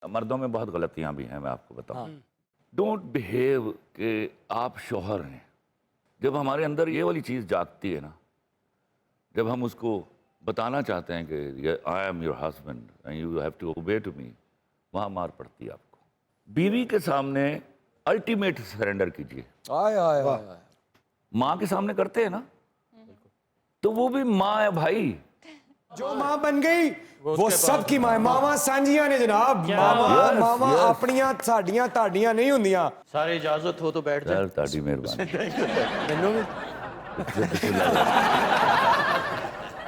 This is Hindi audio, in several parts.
मर्दों में बहुत गलतियां भी हैं, मैं आपको बताऊं। डोंट बिहेव कि आप शौहर हैं। जब हमारे अंदर ये वाली चीज़ जागती है ना, जब हम उसको बताना चाहते हैं कि I am your husband and you have to obey to me, वहाँ मार पड़ती है आपको। बीवी के सामने अल्टीमेट सरेंडर कीजिए। आय आय आय। माँ के सामने करते हैं ना, तो वो भी माँ है भाई। जो माँ बन गई वो सबकी माँ है। मामा सांझियां ने जनाब। मामा Yes, मामा yes. अपनियां साडियां ताडियां नहीं हुंदियां। सारी इजाजत हो तो बैठ जाए। सर ताड़ी मेहरबानी।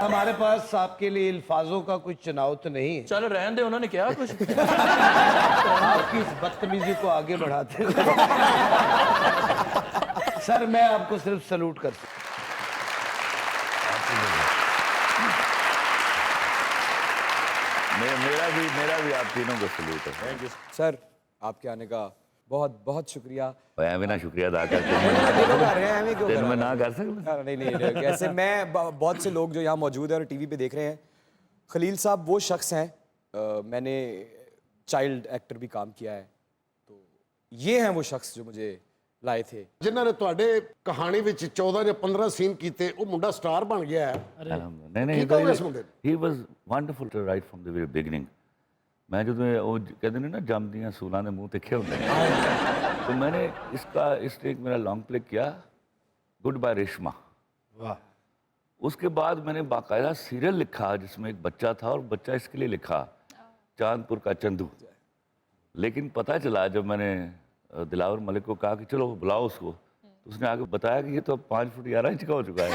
हमारे पास आपके लिए अल्फाजों का कुछ चुनाव तो नहीं है। चल रहने दे, उन्होंने क्या कुछ आपकी इस बदतमीजी को आगे बढ़ाते हुए सर मैं आपको सिर्फ सलूट कर सकता मेरा भी आप तीनों को सलूट है। Thank you. सर आपके आने का बहुत बहुत शुक्रिया। मैं भी ना शुक्रिया अदा करते क्यों कर रहे हैं हमें क्यों कर दिन रहे में हैं? ना कर सकते। नहीं नहीं नहीं, ऐसे मैं बहुत से लोग जो यहाँ मौजूद हैं और टीवी पे देख रहे हैं, खलील साहब वो शख्स हैं, मैंने चाइल्ड एक्टर भी काम किया है, तो ये हैं वो शख्स जो मुझे लाए थे। जिन्होंने ने ਤੁਹਾਡੇ ਕਹਾਣੀ ਵਿੱਚ 14 ਜਾਂ 15 ਸੀਨ ਕੀਤੇ ਉਹ ਮੁੰਡਾ ਸਟਾਰ ਬਣ ਗਿਆ ਹੈ। नहीं ਕੀ ਕਹੋਗੇ ਇਸ ਮੁੰਡੇ ਨੂੰ? He was wonderful too right from the very beginning. मैं जो वो कहते हैं ना जमदियाँ सूलां दे मुंह तिखे होंदे ने, तो मैंने इसका इसने एक मेरा लॉन्ग प्ले किया गुड बाय रेशमा। वाह उसके बाद मैंने बाकायदा सीरियल लिखा जिसमें एक बच्चा था और बच्चा इसके लिए लिखा चांदपुर का चंदू। लेकिन पता चला जब मैंने दिलावर मलिक को कहा कि चलो बुलाओ उसको, तो उसने आगे बताया कि ये तो अब 5 फुट 11 इंच का हो चुका है।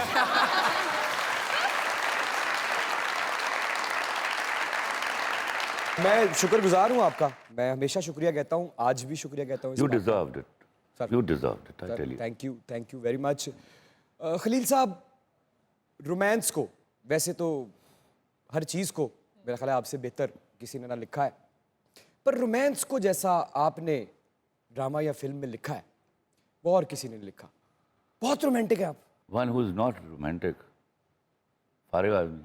मैं शुक्रगुजार हूँ आपका, मैं हमेशा शुक्रिया कहता हूँ, आज भी शुक्रिया कहता हूँ। You deserved it. Sir. You deserved it, I tell you. Thank you very much. Khalil साहब, रोमांस को वैसे तो हर चीज़ को मेरा ख्याल है आपसे बेहतर किसी ने ना लिखा है, पर रोमांस को जैसा आपने ड्रामा या फिल्म में लिखा है वो और किसी ने नहीं लिखा। बहुत रोमांटिक है आप। One who is not romantic, फारिग आदमी।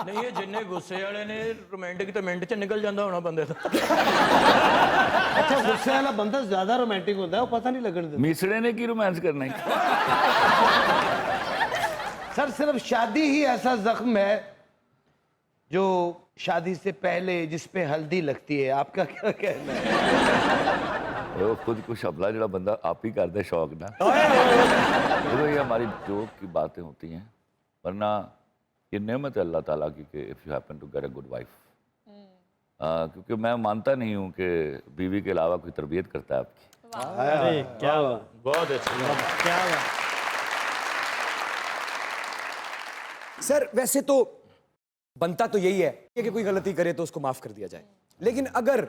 नहीं ये जिन्ने गुस्से वाले ने रोमांटिक तो मिनट च निकल जाता होना बंदे तो। अच्छा गुस्से वाला बंदा ज्यादा रोमांटिक होता है, वो पता नहीं लगने देता। मिसड़े ने की रोमांस करना है। सर सिर्फ शादी ही ऐसा जख्म है जो शादी से पहले जिस पे हल्दी लगती है, आपका क्या कहना है? वो खुद को शबला जड़ा बंदा आप ही करता है शौक ना। देखो ये हमारी जोक की बातें होती हैं, वरना ये नेमत है अल्लाह ताला की कि if you happen to get a good wife. क्योंकि मैं मानता नहीं हूँ कि बीवी के अलावा कोई तरबियत करता है आपकी। अरे क्या बात, बहुत अच्छी क्या बात। सर वैसे तो बनता तो यही है कि कोई गलती करे तो उसको माफ कर दिया जाए, लेकिन अगर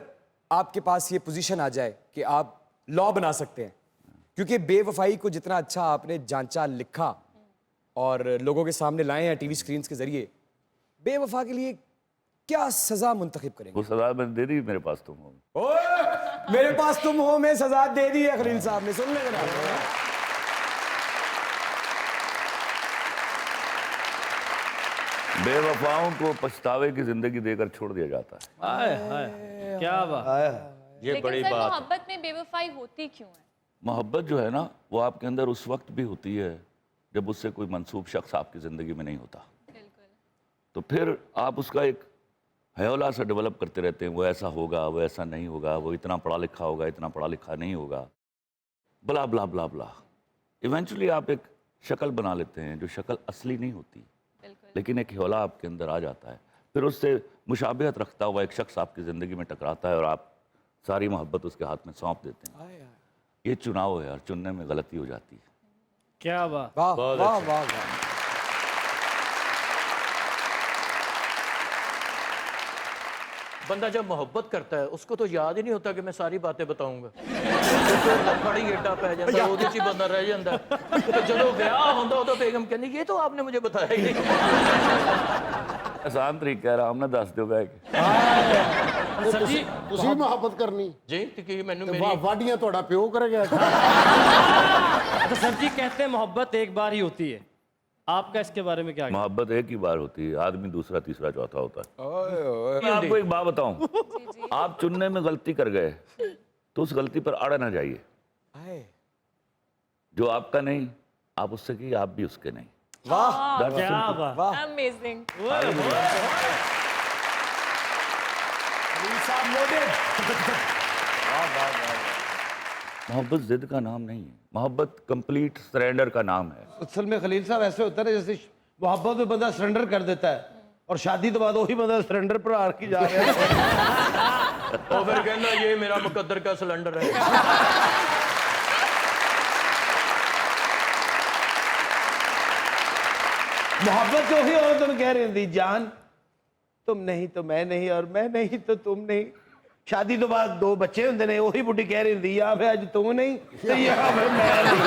आपके पास ये पोजीशन आ जाए कि आप लॉ बना सकते हैं, क्योंकि बेवफाई को जितना अच्छा आपने जांचा लिखा और लोगों के सामने लाए हैं टीवी स्क्रीन्स के जरिए, बेवफा के लिए क्या सजा मुंतखब करेंगे? वो सजा मैंने दे दी, मेरे पास तुम हो। ओए, मेरे पास तुम हो में सजा दे दी है खलील साहब ने, सुन ले जरा। बेवफाओं को पछतावे की जिंदगी देकर छोड़ दिया जाता है। हाय हाय क्या बात। ये बड़ी सर, बात। मोहब्बत में बेवफाई होती क्यों है? मोहब्बत जो है ना वो आपके अंदर उस वक्त भी होती है जब उससे कोई मंसूब शख्स आपकी ज़िंदगी में नहीं होता, बिल्कुल। तो फिर आप उसका एक हयोला सा डेवलप करते रहते हैं। वो ऐसा होगा, वो ऐसा नहीं होगा, वो इतना पढ़ा लिखा होगा, इतना पढ़ा लिखा नहीं होगा, ब्ला ब्ला ब्ला ब्ला। इवेंचुअली आप एक शक्ल बना लेते हैं जो शक्ल असली नहीं होती, बिल्कुल। लेकिन एक हयोला आपके अंदर आ जाता है। फिर उससे मुशाबिहत रखता हुआ एक शख्स आपकी ज़िंदगी में टकराता है और आप सारी मोहब्बत उसके हाथ में सौंप देते हैं। ये चुनाव है और चुनने में गलती हो जाती है। क्या बात। वाह वाह वाह वाह। बंदा जब मोहब्बत करता है उसको तो याद ही नहीं होता कि मैं सारी बातें बताऊंगा। तो बड़ी एडा पै जाता है, ਉਹਦੇ 'ਚ ਹੀ बंदा रह जाता है। तो ਜਦੋਂ ਵਿਆਹ ਹੁੰਦਾ ਉਦੋਂ बेगम कहनी ये तो आपने मुझे बताया ही नहीं। आसान तरीका है, आराम ਨਾਲ ਦੱਸ ਦਿਓ ਬੈ ਕੇ। सर जी ਤੁਸੀਂ ਮੁਹੱਬਤ करनी जी कि मैंने ਤੇ मेरी ਵਾਡੀਆਂ ਤੁਹਾਡਾ ਪਿਓ ਕਰੇਗਾ। तो सर जी कहते हैं मोहब्बत एक बार ही होती है, आपका इसके बारे में क्या कहना मोहब्बत एक ही बार होती है, आदमी दूसरा तीसरा चौथा होता है। मैं आपको एक बात बताऊं, आप चुनने में गलती कर गए तो उस गलती पर अड़ ना जाइए। आए, जो आपका नहीं आप उससे की, आप भी उसके नहीं। वाह That's क्या simple. बात वाह Amazing. खलील साहब loaded। मोहब्बत जिद का नाम नहीं है, मोहब्बत कंप्लीट सरेंडर का नाम है। असल में खलील साहब ऐसे होता है ना, जैसे मोहब्बत में बंदा सरेंडर कर देता है और शादी के बाद वही बंदा सरेंडर पर आर की जा रहा है। और फिर कहना ये मेरा मुकद्दर का सिलेंडर है। मोहब्बत जो ही और तुम कह रही थी, जान तुम नहीं तो मैं नहीं और मैं नहीं तो तुम नहीं। शादी तो बाद दो बच्चे होंगे ने, वही बुढ़ी कह रही थी या फिर आज तू नहीं तो या फिर मैं नहीं।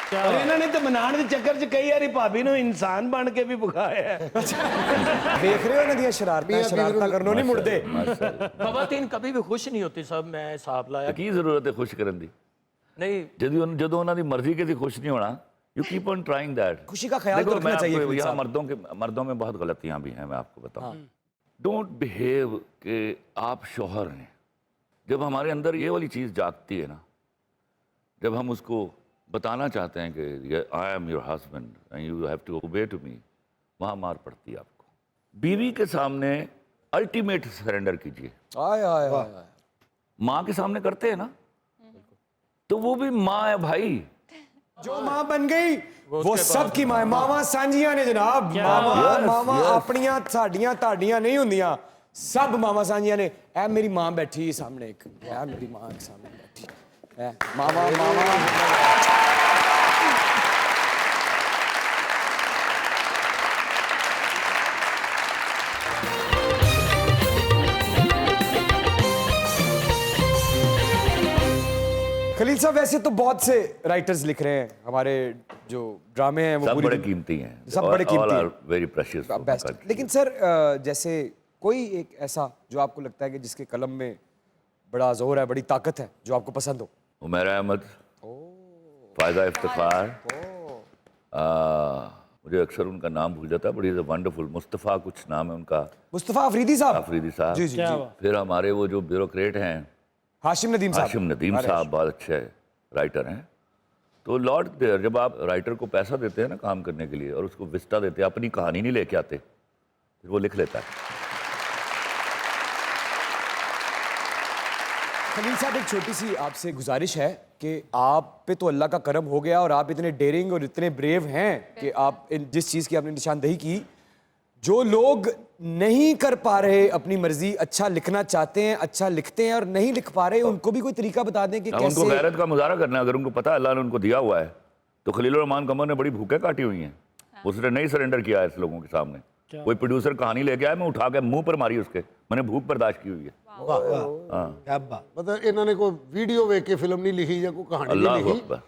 क्या और बात। इन्होंने तो मनाने के चक्कर च कई बारी भाभी ने इंसान बन के भी बुखाया है। देख रहे हो ना दिया शरारतां शरारतां करनो नहीं मुड़दे। माशाअल्लाह। खवातीन कभी भी खुश नहीं होती साहब, मैं हिसाब लाया। की जरूरत है खुश करने दी? नहीं ਜਦੋਂ ਉਹਨਾਂ ਦੀ ਮਰਜ਼ੀ ਕਿਸੇ खुश नहीं होना, you keep on trying that. खुशी का ख्याल तो रखना चाहिए खलील यहाँ साहब। मर्दों में बहुत गलतियां भी हैं, मैं आपको बताऊं। डोंट बिहेव कि आप शौहर हैं। जब हमारे अंदर ये वाली चीज़ जागती है ना, जब हम उसको बताना चाहते हैं कि I am your husband and you have to obey to me, वहाँ मार पड़ती है आपको। बीवी के सामने अल्टीमेट सरेंडर कीजिए। आए आए आए। माँ के सामने करते हैं ना, तो वो भी माँ है भाई। जो माँ बन गई वो सब की माँ है। मावा सांझियां ने जनाब। मावा मावा अपनियां साडियां ताडियां नहीं हुंदियां, सब मावा सांझियां ने। ऐ मेरी माँ बैठी है सामने, एक ऐ मेरी माँ के सामने बैठी है। मावा मावा खलील साहब, वैसे तो बहुत से राइटर्स लिख रहे हैं, हमारे जो ड्रामे हैं वो सब पूरी बड़े कीमती हैं, सब बड़े कीमती हैं। Very precious. बेस्ट। लेकिन सर जैसे कोई एक ऐसा जो आपको लगता है कि जिसके कलम में बड़ा जोर है, बड़ी ताकत है, जो आपको पसंद हो? उमर अहमद, फायदा इफ्तिखार, मुझे अक्सर उनका नाम भूल जाता है, बड़ी वंडरफुल, मुस्तफ़ा कुछ नाम है उनका, मुस्तफ़ा अफरीदी साहब। आफरीदी साहब। जी जी क्या जी। बात। फिर हमारे वो जो ब्यूरोक्रेट हैं, हाशिम नदीम साहब। हाशिम नदीम साहब बहुत अच्छे राइटर हैं। तो लॉर्ड देयर, जब आप राइटर को पैसा देते हैं ना काम करने के लिए और उसको विस्टा देते हैं, अपनी कहानी नहीं लेके आते, फिर वो लिख लेता है। खलील साहब, एक छोटी सी आपसे गुजारिश है कि आप पे तो अल्लाह का करम हो गया और आप इतने डेयरिंग और इतने ब्रेव हैं कि आप जिस चीज़ की आपने निशानदेही की, जो लोग नहीं कर पा रहे अपनी मर्जी, अच्छा लिखना चाहते हैं, अच्छा लिखते हैं और नहीं लिख पा रहे, उनको भी कोई तरीका बता दें कि अब उनको कैसे। गैरत का मुजाहरा करना है, अगर उनको पता है अल्लाह ने उनको दिया हुआ है, तो खलील रहमान कमर ने बड़ी भूखें काटी हुई हैं, उसने नहीं सरेंडर किया है इस लोगों के सामने। कोई प्रोड्यूसर कहानी लेके आया, मैं उठा के मुंह पर मारी उसके, मैंने भूख बर्दाश्त की हुई है। क्या बात। मतलब इन्होंने कोई वीडियो वेख के फिल्म नहीं लिखी या कोई कहानी अल्लाह नहीं लिखी, अकबर।